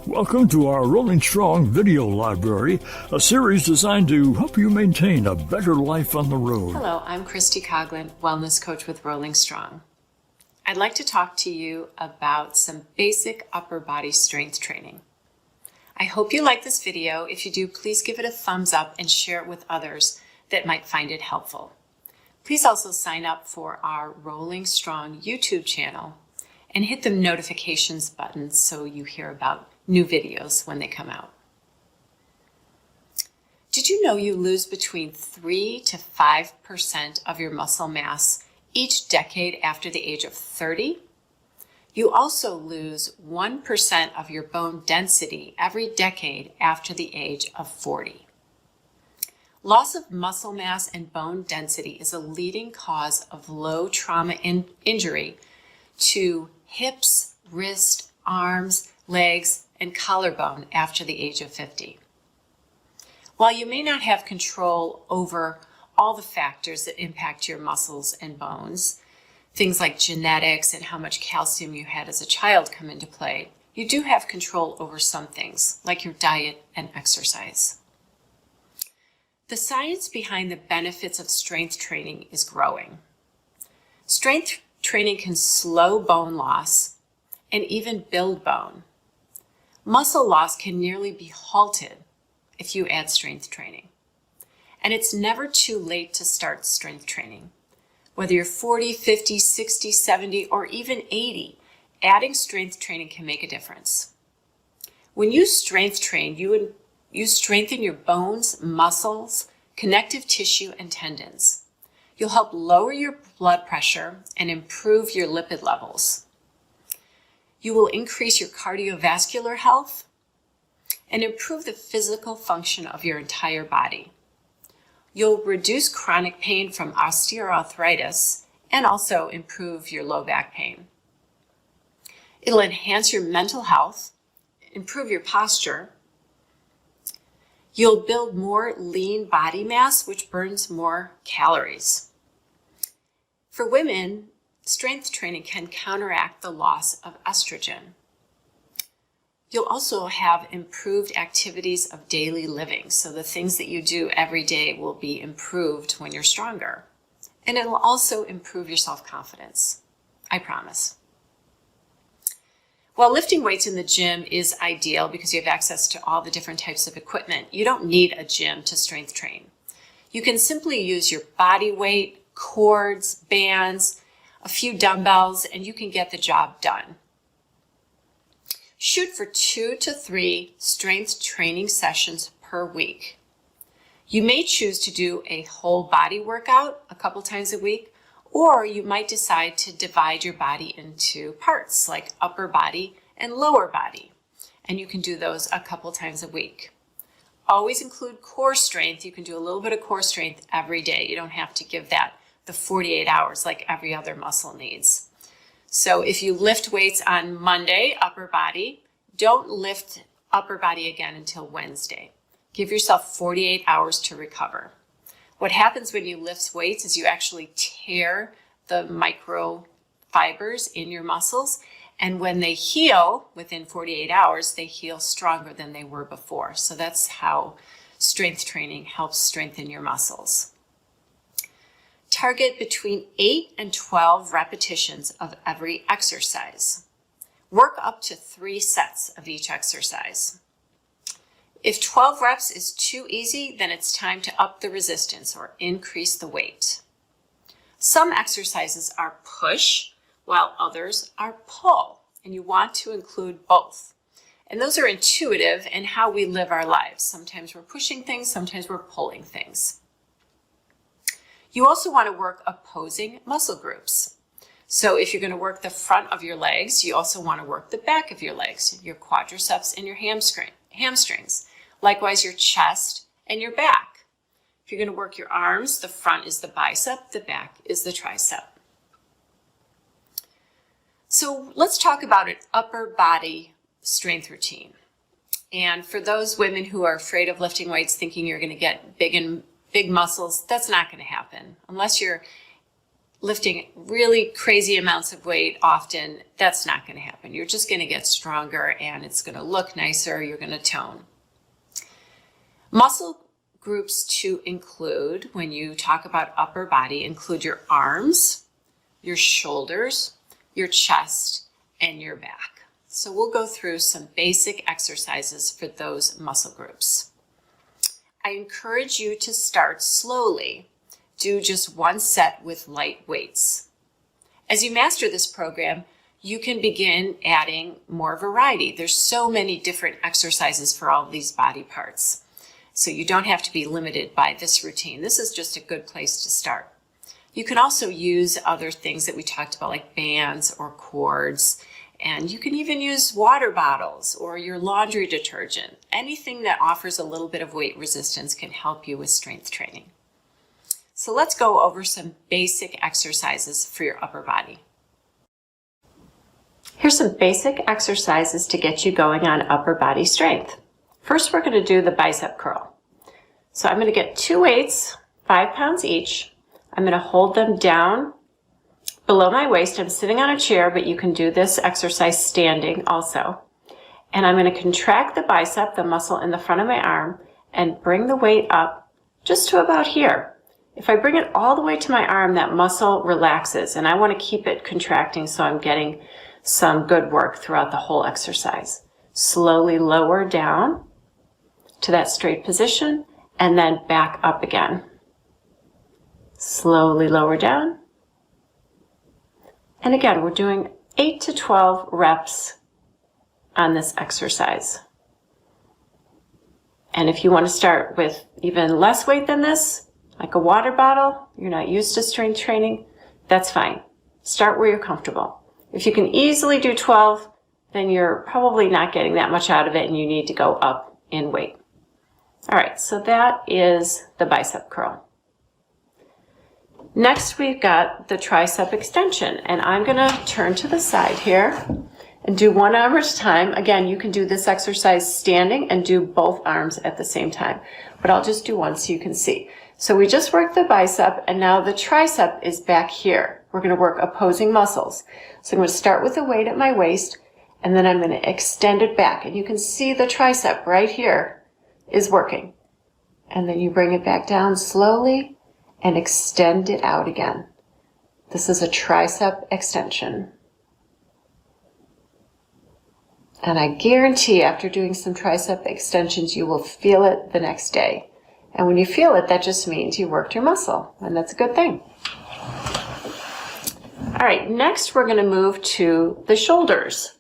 Welcome to our Rolling Strong video library, a series designed to help you maintain a better life on the road. Hello, I'm Christy Coughlin, wellness coach with Rolling Strong. I'd like to talk to you about some basic upper body strength training. I hope you like this video. If you do, please give it a thumbs up and share it with others that might find it helpful. Please also sign up for our Rolling Strong YouTube channel and hit the notifications button so you hear about new videos when they come out. Did you know you lose between 3 to 5% of your muscle mass each decade after the age of 30? You also lose 1% of your bone density every decade after the age of 40. Loss of muscle mass and bone density is a leading cause of low trauma injury to hips, wrist, arms, legs, and collarbone after the age of 50. While you may not have control over all the factors that impact your muscles and bones, things like genetics and how much calcium you had as a child come into play, you do have control over some things, like your diet and exercise. The science behind the benefits of strength training is growing. Strength training can slow bone loss and even build bone. Muscle loss can nearly be halted if you add strength training. And it's never too late to start strength training. Whether you're 40, 50, 60, 70, or even 80, adding strength training can make a difference. When you strength train, you strengthen your bones, muscles, connective tissue, and tendons. You'll help lower your blood pressure and improve your lipid levels. You will increase your cardiovascular health and improve the physical function of your entire body. You'll reduce chronic pain from osteoarthritis and also improve your low back pain. It'll enhance your mental health, improve your posture. You'll build more lean body mass, which burns more calories. For women, strength training can counteract the loss of estrogen. You'll also have improved activities of daily living, so the things that you do every day will be improved when you're stronger. And it'll also improve your self-confidence. I promise. While lifting weights in the gym is ideal because you have access to all the different types of equipment, you don't need a gym to strength train. You can simply use your body weight, cords, bands, a few dumbbells, and you can get the job done. Shoot for 2 to 3 strength training sessions per week. You may choose to do a whole body workout a couple times a week, or you might decide to divide your body into parts like upper body and lower body, and you can do those a couple times a week. Always include core strength. You can do a little bit of core strength every day. You don't have to give that the 48 hours like every other muscle needs. So if you lift weights on Monday, upper body, don't lift upper body again until Wednesday. Give yourself 48 hours to recover. What happens when you lift weights is you actually tear the microfibers in your muscles, and when they heal within 48 hours, they heal stronger than they were before. So that's how strength training helps strengthen your muscles. Target between 8 and 12 repetitions of every exercise. Work up to 3 sets of each exercise. If 12 reps is too easy, then it's time to up the resistance or increase the weight. Some exercises are push, while others are pull, and you want to include both. And those are intuitive in how we live our lives. Sometimes we're pushing things, sometimes we're pulling things. You also want to work opposing muscle groups. So if you're going to work the front of your legs, you also want to work the back of your legs, your quadriceps and your hamstrings. Likewise, your chest and your back. If you're going to work your arms, the front is the bicep, the back is the tricep. So let's talk about an upper body strength routine. And for those women who are afraid of lifting weights, thinking you're going to get big muscles, that's not going to happen. Unless you're lifting really crazy amounts of weight often, that's not going to happen. You're just going to get stronger and it's going to look nicer. You're going to tone. Muscle groups to include when you talk about upper body include your arms, your shoulders, your chest, and your back. So we'll go through some basic exercises for those muscle groups. I encourage you to start slowly. Do just one set with light weights. As you master this program, you can begin adding more variety. There's so many different exercises for all of these body parts. So you don't have to be limited by this routine. This is just a good place to start. You can also use other things that we talked about, like bands or cords, and you can even use water bottles or your laundry detergent. Anything that offers a little bit of weight resistance can help you with strength training. So let's go over some basic exercises for your upper body. Here's some basic exercises to get you going on upper body strength. First, we're going to do the bicep curl. So I'm going to get 2 weights, 5 pounds each. I'm going to hold them down below my waist. I'm sitting on a chair, but you can do this exercise standing also. And I'm going to contract the bicep, the muscle in the front of my arm, and bring the weight up just to about here. If I bring it all the way to my arm, that muscle relaxes, and I want to keep it contracting so I'm getting some good work throughout the whole exercise. Slowly lower down to that straight position, and then back up again. Slowly lower down. And again, we're doing 8 to 12 reps on this exercise. And if you want to start with even less weight than this, like a water bottle, you're not used to strength training, that's fine. Start where you're comfortable. If you can easily do 12, then you're probably not getting that much out of it and you need to go up in weight. All right, so that is the bicep curl. Next, we've got the tricep extension, and I'm going to turn to the side here and do one arm at a time. Again, you can do this exercise standing and do both arms at the same time, but I'll just do one so you can see. So we just worked the bicep, and now the tricep is back here. We're going to work opposing muscles. So I'm going to start with the weight at my waist, and then I'm going to extend it back. And you can see the tricep right here is working. And then you bring it back down slowly and extend it out again. This is a tricep extension. And I guarantee after doing some tricep extensions, you will feel it the next day. And when you feel it, that just means you worked your muscle, and that's a good thing. All right, next we're going to move to the shoulders.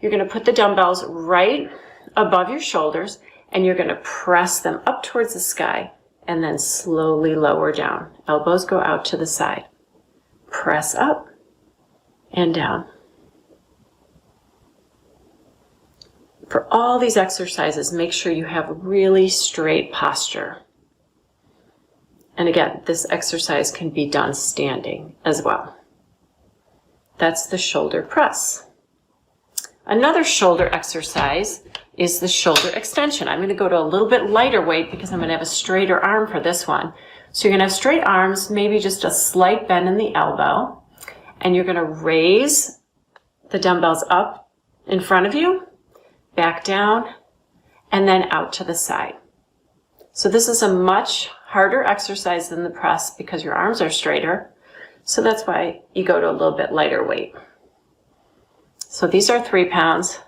You're going to put the dumbbells right above your shoulders, and you're going to press them up towards the sky, and then slowly lower down. Elbows go out to the side. Press up and down. For all these exercises, make sure you have really straight posture. And again, this exercise can be done standing as well. That's the shoulder press. Another shoulder exercise is the shoulder extension. I'm going to go to a little bit lighter weight because I'm going to have a straighter arm for this one. So you're going to have straight arms, maybe just a slight bend in the elbow, and you're going to raise the dumbbells up in front of you, back down, and then out to the side. So this is a much harder exercise than the press because your arms are straighter. So that's why you go to a little bit lighter weight. So these are 3 pounds.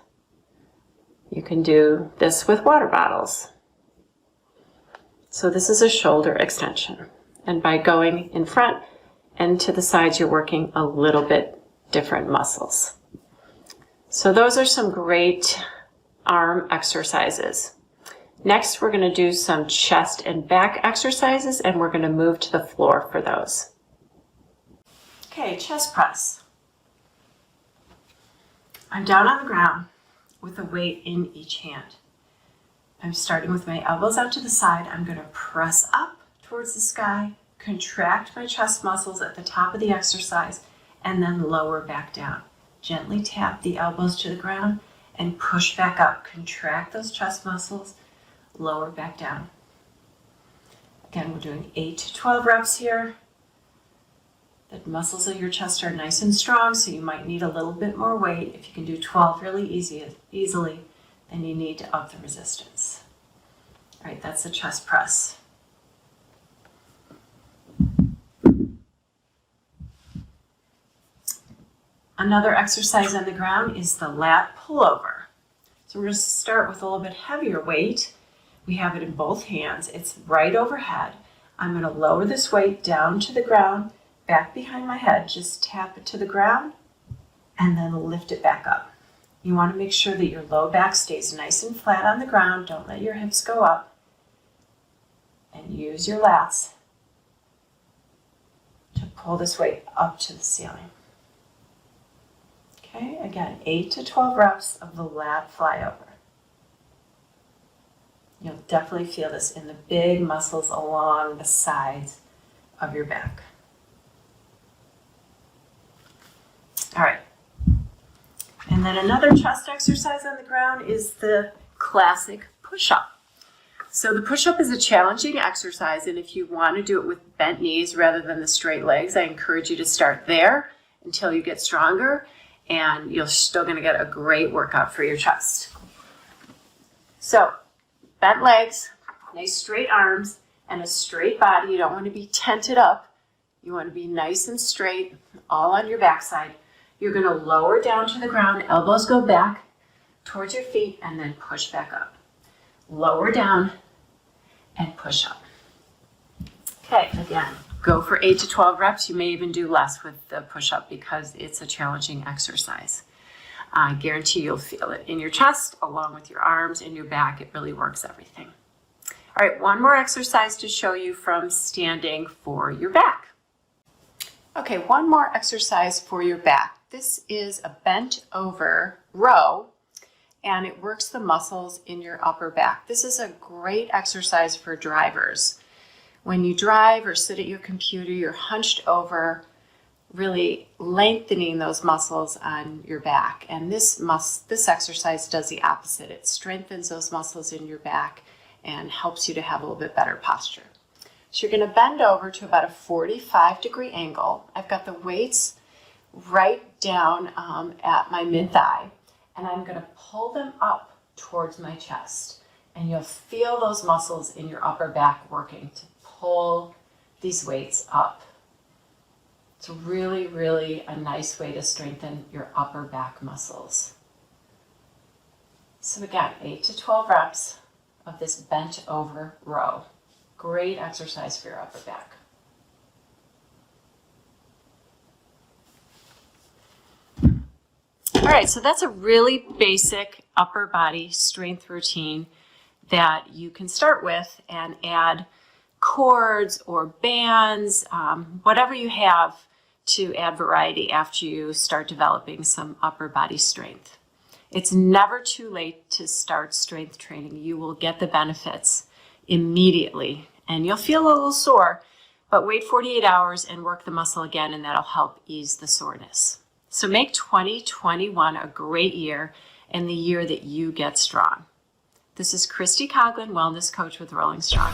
You can do this with water bottles. So this is a shoulder extension. And by going in front and to the sides, you're working a little bit different muscles. So those are some great arm exercises. Next, we're going to do some chest and back exercises, and we're going to move to the floor for those. Okay, chest press. I'm down on the ground with a weight in each hand. I'm starting with my elbows out to the side. I'm going to press up towards the sky, contract my chest muscles at the top of the exercise, and then lower back down. Gently tap the elbows to the ground and push back up. Contract those chest muscles, lower back down. Again, we're doing 8 to 12 reps here. The muscles of your chest are nice and strong, so you might need a little bit more weight. If you can do 12 really easily, then you need to up the resistance. All right, that's the chest press. Another exercise on the ground is the lat pullover. So we're going to start with a little bit heavier weight. We have it in both hands. It's right overhead. I'm going to lower this weight down to the ground, back behind my head. Just tap it to the ground and then lift it back up. You want to make sure that your low back stays nice and flat on the ground. Don't let your hips go up. And use your lats to pull this weight up to the ceiling. Okay, again, 8 to 12 reps of the lat flyover. You'll definitely feel this in the big muscles along the sides of your back. All right. And then another chest exercise on the ground is the classic push-up. So the push-up is a challenging exercise, and if you want to do it with bent knees rather than the straight legs, I encourage you to start there until you get stronger, and you're still going to get a great workout for your chest. So, bent legs, nice straight arms, and a straight body. You don't want to be tented up. You want to be nice and straight, all on your backside. You're going to lower down to the ground, elbows go back towards your feet, and then push back up. Lower down and push up. Okay, again, go for 8 to 12 reps. You may even do less with the push-up because it's a challenging exercise. I guarantee you'll feel it in your chest, along with your arms and your back. It really works everything. All right, one more exercise to show you from standing for your back. Okay, one more exercise for your back. This is a bent over row, and it works the muscles in your upper back. This is a great exercise for drivers. When you drive or sit at your computer, you're hunched over, really lengthening those muscles on your back. And this exercise does the opposite. It strengthens those muscles in your back and helps you to have a little bit better posture. So you're going to bend over to about a 45-degree angle. I've got the weights right down at my mid-thigh, and I'm going to pull them up towards my chest. And you'll feel those muscles in your upper back working to pull these weights up. It's really, really a nice way to strengthen your upper back muscles. So again, 8 to 12 reps of this bent over row. Great exercise for your upper back. All right, so that's a really basic upper body strength routine that you can start with and add cords or bands, whatever you have to add variety after you start developing some upper body strength. It's never too late to start strength training. You will get the benefits immediately, and you'll feel a little sore, but wait 48 hours and work the muscle again, and that'll help ease the soreness. So make 2021 a great year and the year that you get strong. This is Christy Coughlin, Wellness Coach with Rolling Strong.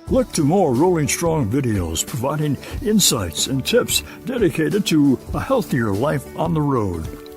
Look to more Rolling Strong videos providing insights and tips dedicated to a healthier life on the road.